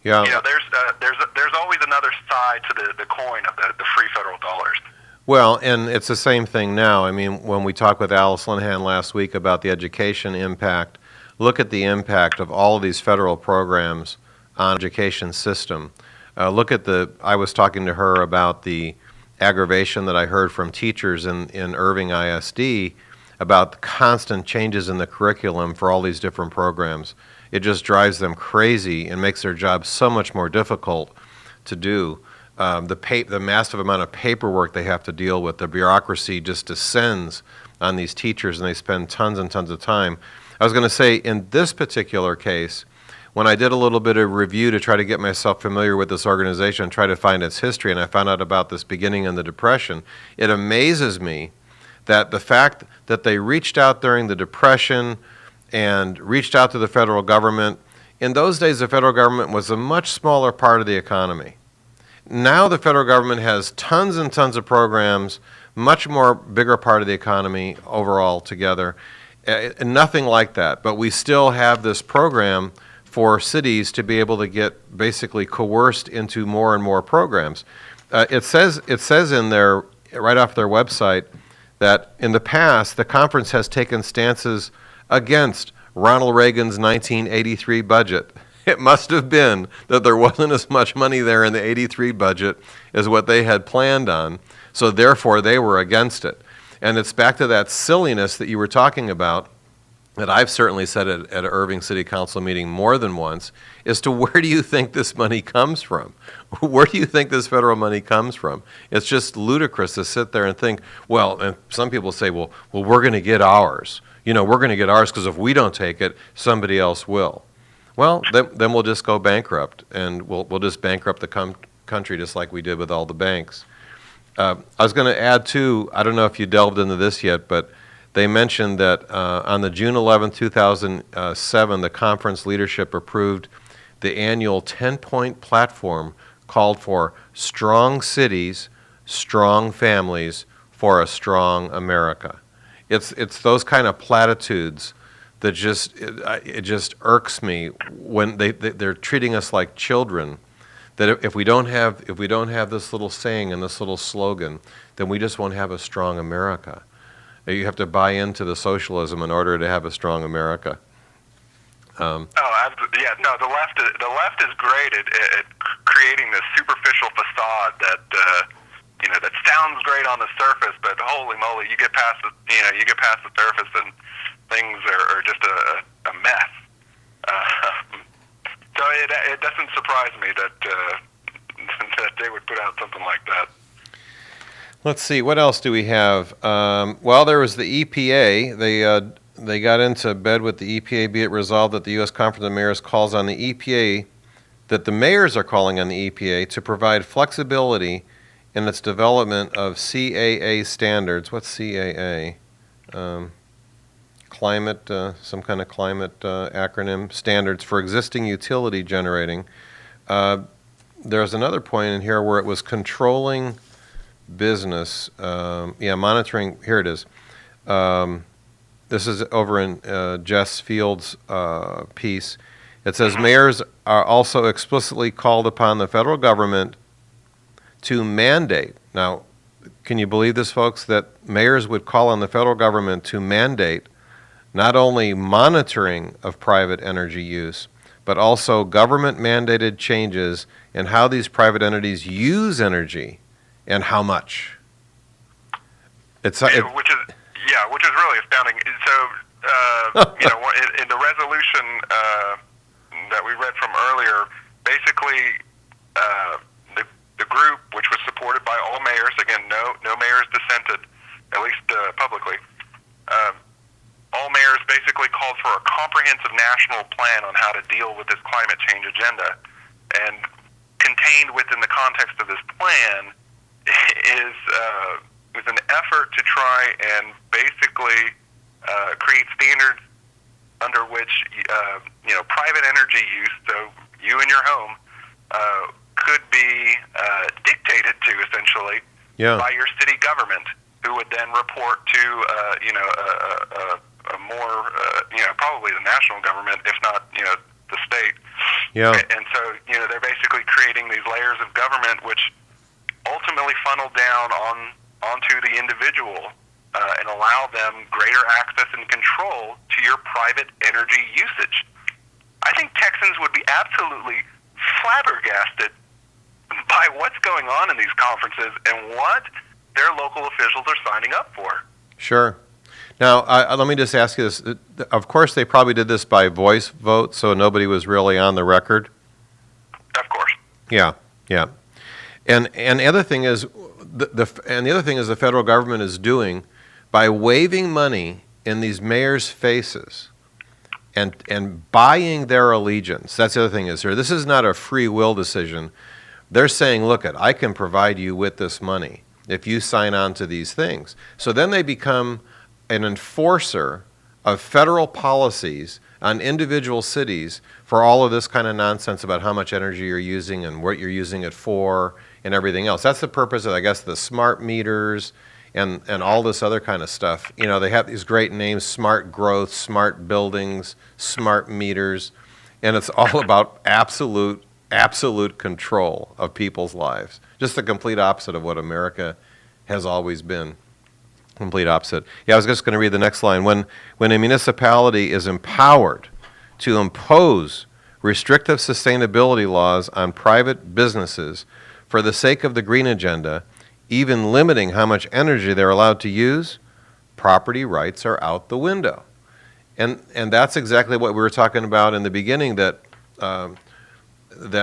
yeah, there's always another side to the coin of the free federal dollars. Well, and it's the same thing now. I mean, when we talked with Alice Linehan last week about the education impact, look at the impact of all of these federal programs on the education system. I was talking to her about the aggravation that I heard from teachers in Irving ISD about the constant changes in the curriculum for all these different programs. It just drives them crazy and makes their job so much more difficult to do. The massive amount of paperwork they have to deal with, the bureaucracy just descends on these teachers, and they spend tons and tons of time. I was going to say, in this particular case, when I did a little bit of review to try to get myself familiar with this organization and try to find its history, and I found out about this beginning in the Depression, it amazes me that the fact that they reached out during the Depression and reached out to the federal government, in those days the federal government was a much smaller part of the economy. Now the federal government has tons and tons of programs, much more bigger part of the economy overall together. Nothing like that, but we still have this program for cities to be able to get basically coerced into more and more programs. It says in there, right off their website, that in the past, the conference has taken stances against Ronald Reagan's 1983 budget. It must have been that there wasn't as much money there in the 83 budget as what they had planned on, so therefore they were against it. And it's back to that silliness that you were talking about, that I've certainly said at an Irving City Council meeting more than once, as to where do you think this money comes from? Where do you think this federal money comes from? It's just ludicrous to sit there and think, well, and some people say, well, we're going to get ours. We're going to get ours because if we don't take it, somebody else will. Well, then we'll just go bankrupt, and we'll just bankrupt the country just like we did with all the banks. I was going to add, too, I don't know if you delved into this yet, but they mentioned that on the June 11, 2007, the conference leadership approved the annual 10-point platform called for strong cities, strong families for a strong America. It's those kind of platitudes that it just irks me when they're treating us like children. That if we don't have this little saying and this little slogan, then we just won't have a strong America. You have to buy into the socialism in order to have a strong America. The left is great at creating this superficial facade that that sounds great on the surface, but holy moly, you get past the surface and things are just a mess. So it doesn't surprise me that that they would put out something like that. Let's see, what else do we have? Well, there was the EPA. They got into bed with the EPA. Be it resolved that the U.S. Conference of Mayors calls on the EPA, that the mayors are calling on the EPA to provide flexibility in its development of CAA standards. What's CAA? Climate, some kind of climate acronym, standards for existing utility generating. There's another point in here where it was controlling business, monitoring. Here it is. This is over in Jess Field's piece. It says mayors are also explicitly called upon the federal government to mandate. Now, can you believe this, folks, that mayors would call on the federal government to mandate not only monitoring of private energy use, but also government-mandated changes in how these private entities use energy and how much. Which is really astounding. So, in the resolution that we read from earlier, basically the group, which was supported by all mayors, again, no mayors dissented, at least publicly. All mayors basically called for a comprehensive national plan on how to deal with this climate change agenda, and contained within the context of this plan is an effort to try and basically create standards under which private energy use, so you and your home, could be dictated to essentially by your city government, who would then report to a more probably the national government, if not the state. Yeah. And so they're basically creating these layers of government which ultimately funnel down onto the individual and allow them greater access and control to your private energy usage. I think Texans would be absolutely flabbergasted by what's going on in these conferences and what their local officials are signing up for. Sure. Now, let me just ask you this. Of course, they probably did this by voice vote, so nobody was really on the record. Of course. Yeah. And the other thing is, the federal government is doing by waiving money in these mayors' faces and buying their allegiance. That's the other thing is here. This is not a free will decision. They're saying, look, I can provide you with this money if you sign on to these things. So then they become an enforcer of federal policies on individual cities for all of this kind of nonsense about how much energy you're using and what you're using it for and everything else. That's the purpose of, I guess, the smart meters and all this other kind of stuff. They have these great names: smart growth, smart buildings, smart meters. and it's all about absolute control of people's lives. Just the complete opposite of what America has always been. Complete opposite. Yeah, I was just going to read the next line. When a municipality is empowered to impose restrictive sustainability laws on private businesses for the sake of the green agenda, even limiting how much energy they're allowed to use, property rights are out the window. And that's exactly what we were talking about in the beginning, that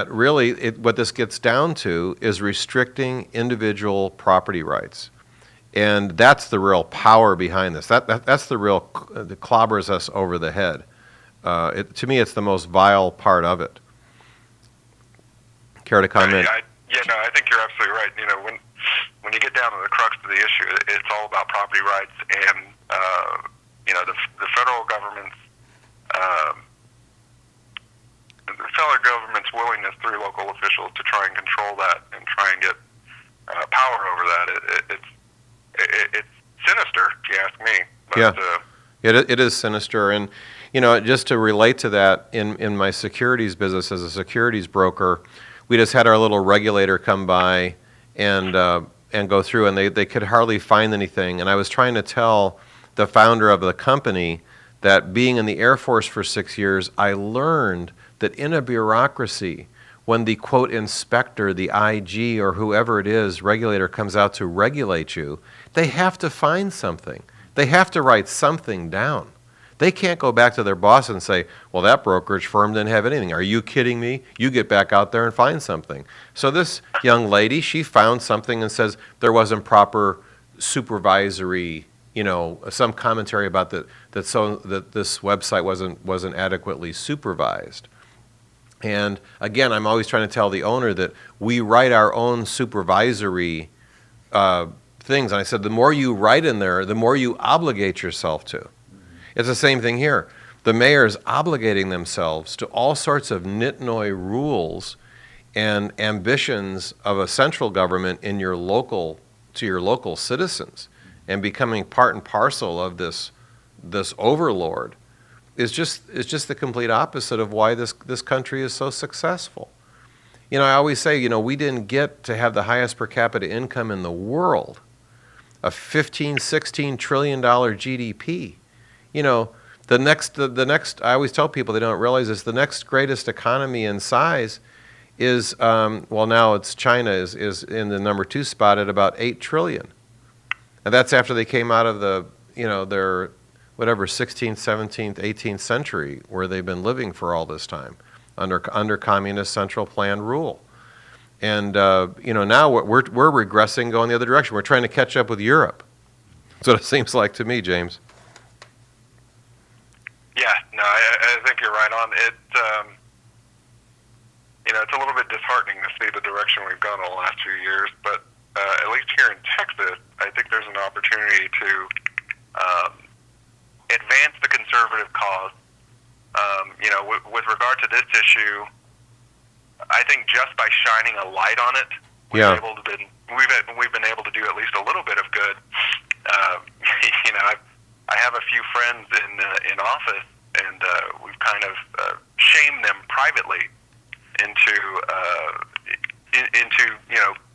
really what this gets down to is restricting individual property rights. And that's the real power behind this. That's the real that clobbers us over the head. To me, it's the most vile part of it. Care to comment? I think you're absolutely right. You know, when you get down to the crux of the issue, it's all about property rights, and the federal government's willingness through local officials to try and control that and try and get power over that. It's sinister, if you ask me. But, it is sinister. And, just to relate to that, in my securities business as a securities broker, we just had our little regulator come by and go through, and they could hardly find anything. And I was trying to tell the founder of the company that being in the Air Force for 6 years, I learned that in a bureaucracy, when the, quote, inspector, the IG, or whoever it is, regulator comes out to regulate you, they have to find something. They have to write something down. They can't go back to their boss and say, well, that brokerage firm didn't have anything. Are you kidding me? You get back out there and find something. So this young lady, she found something and says there wasn't proper supervisory, some commentary about that this website wasn't adequately supervised. And again, I'm always trying to tell the owner that we write our own supervisory things. And I said, the more you write in there, the more you obligate yourself to. It's the same thing here. The mayor's obligating themselves to all sorts of nitnoy rules and ambitions of a central government to your local citizens, and becoming part and parcel of this overlord is just the complete opposite of why this country is so successful. I always say, we didn't get to have the highest per capita income in the world, a $15-16 trillion GDP. The next, I always tell people, they don't realize this, the next greatest economy in size is, now it's China is in the number 2 spot at about 8 trillion. And that's after they came out of their 16th, 17th, 18th century, where they've been living for all this time under communist central plan rule. And, now we're regressing, going the other direction. We're trying to catch up with Europe. That's what it seems like to me, James. Yeah, no, I think you're right on. It's a little bit disheartening to see the direction we've gone in the last few years, but at least here in Texas, I think there's an opportunity to advance the conservative cause. With regard to this issue, I think just by shining a light on it, we've been able to do at least a little bit of good. I have a few friends in office, and we've kind of shamed them privately into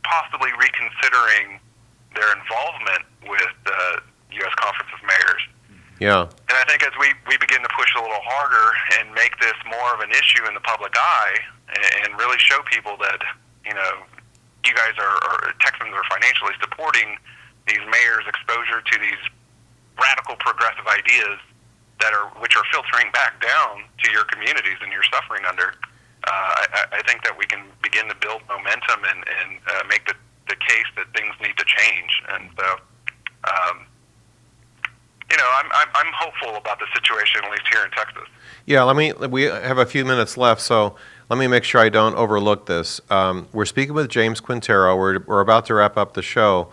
possibly reconsidering their involvement with the U.S. Conference of Mayors. Yeah. And I think as we begin to push a little harder and make this more of an issue in the public eye, and really show people that you guys are Texans are financially supporting these mayors' exposure to these radical progressive ideas which are filtering back down to your communities and you're suffering under. I think that we can begin to build momentum and make the case that things need to change. And so, I'm hopeful about the situation, at least here in Texas. Yeah, we have a few minutes left, so let me make sure I don't overlook this. We're speaking with James Quintero. We're about to wrap up the show,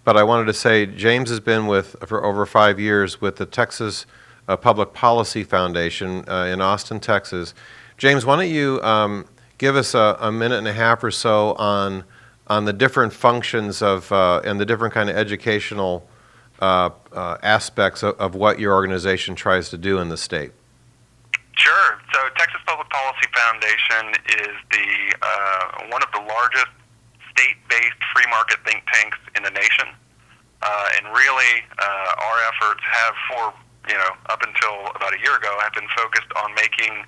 but I wanted to say James has been for over 5 years with the Texas Public Policy Foundation in Austin, Texas. James, why don't you give us a minute and a half or so on the different functions of and the different kind of educational aspects of what your organization tries to do in the state? Sure. So Texas Public Policy Foundation is the one of the largest state-based free market think tanks in the nation, and really our efforts have, for up until about a year ago, have been focused on making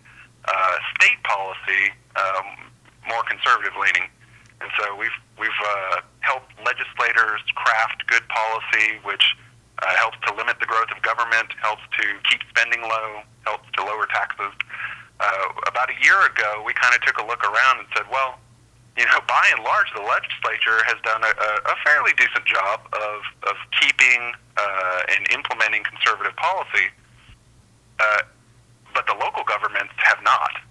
state policy more conservative-leaning. And so we've helped legislators craft good policy, which helps to limit the growth of government, helps to keep spending low, helps to lower taxes. About a year ago, we kind of took a look around and said, well, by and large, the legislature has done a fairly decent job of keeping and implementing conservative policy, but the local governments have not.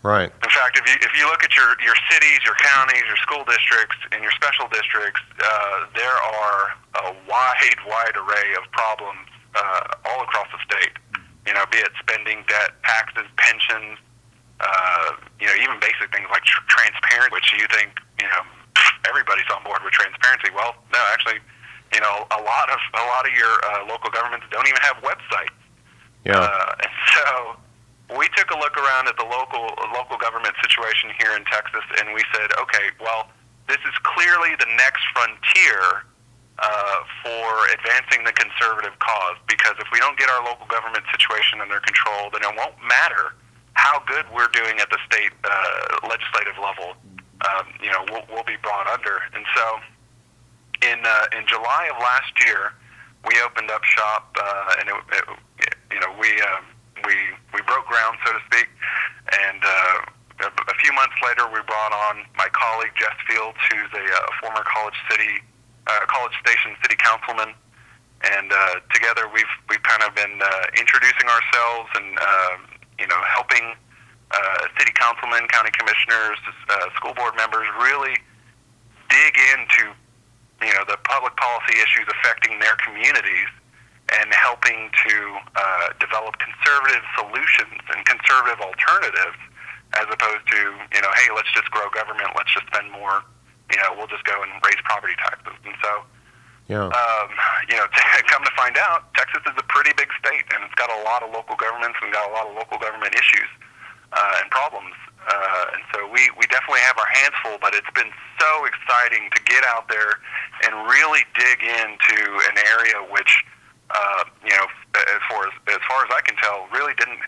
Right. In fact, if you look at your cities, your counties, your school districts, and your special districts, there are a wide array of problems all across the state. Be it spending, debt, taxes, pensions, even basic things like transparency, which you think everybody's on board with transparency. Well, no, actually, a lot of your local governments don't even have websites. Yeah. And so we took a look around at the local government situation here in Texas, and we said, okay, well, this is clearly the next frontier for advancing the conservative cause, because if we don't get our local government situation under control, then it won't matter how good we're doing at the state legislative level. We'll be brought under. And so in July of last year, we opened up shop, and we broke ground, so to speak, and a few months later, we brought on my colleague Jess Fields, who's a former College Station city councilman, and together we've kind of been introducing ourselves and helping city councilmen, county commissioners, school board members really dig into the public policy issues affecting their communities, and helping to develop conservative solutions and conservative alternatives, as opposed to, hey, let's just grow government, let's just spend more, we'll just go and raise property taxes. And so, Yeah. Come to find out, Texas is a pretty big state, and it's got a lot of local governments and got a lot of local government issues and problems. And so we definitely have our hands full, but it's been so exciting to get out there and really dig into an area which, as far as I can tell, really didn't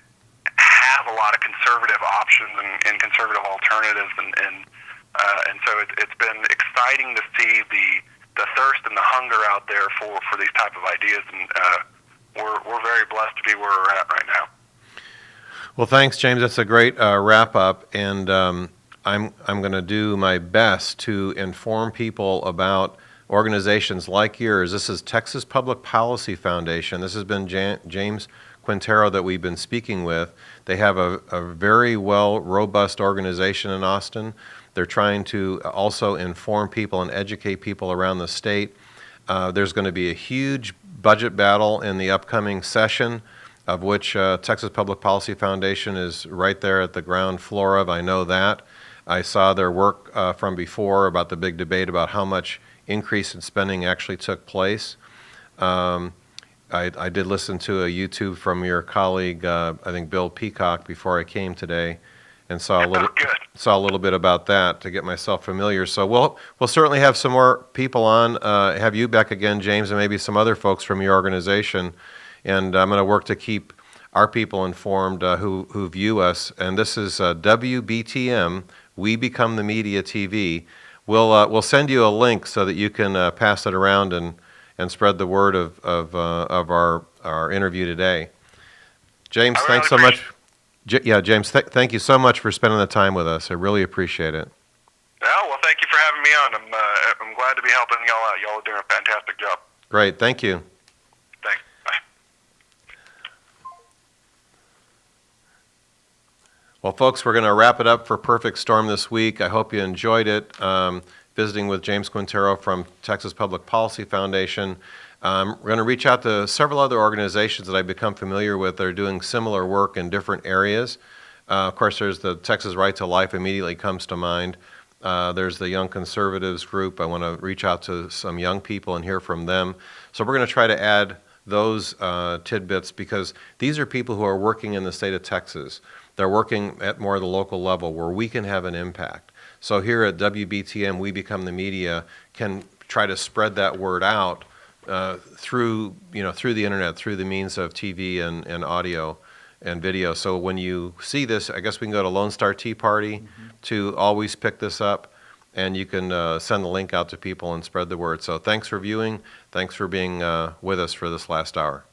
have a lot of conservative options and conservative alternatives, and so it's been exciting to see the thirst and the hunger out there for these type of ideas, and we're very blessed to be where we're at right now. Well, thanks, James. That's a great wrap up, and I'm going to do my best to inform people about organizations like yours. This is Texas Public Policy Foundation. This has been James Quintero that we've been speaking with. They have a very robust organization in Austin. They're trying to also inform people and educate people around the state. There's going to be a huge budget battle in the upcoming session, of which Texas Public Policy Foundation is right there at the ground floor of. I know that. I saw their work from before about the big debate about how much increase in spending actually took place. I did listen to a YouTube from your colleague, I think Bill Peacock, before I came today, and saw a little bit about that to get myself familiar. So we'll certainly have some more people on, have you back again, James, and maybe some other folks from your organization. And I'm going to work to keep our people informed who view us. And this is WBTM, We Become the Media TV. We'll send you a link so that you can pass it around and spread the word of our interview today. James, thanks so much. James, thank you so much for spending the time with us. I really appreciate it. Well, thank you for having me on. I'm glad to be helping y'all out. Y'all are doing a fantastic job. Great, thank you. Thanks. Bye. Well, folks, we're going to wrap it up for Perfect Storm this week. I hope you enjoyed it, visiting with James Quintero from Texas Public Policy Foundation. We're going to reach out to several other organizations that I've become familiar with that are doing similar work in different areas. Of course, there's the Texas Right to Life immediately comes to mind. There's the Young Conservatives group. I want to reach out to some young people and hear from them. So we're going to try to add those tidbits, because these are people who are working in the state of Texas. They're working at more of the local level where we can have an impact. So here at WBTM, we become the media, can try to spread that word out through the internet, through the means of TV and audio and video. So when you see this, I guess we can go to Lone Star Tea Party to always pick this up, and you can send the link out to people and spread the word. So thanks for viewing. Thanks for being with us for this last hour.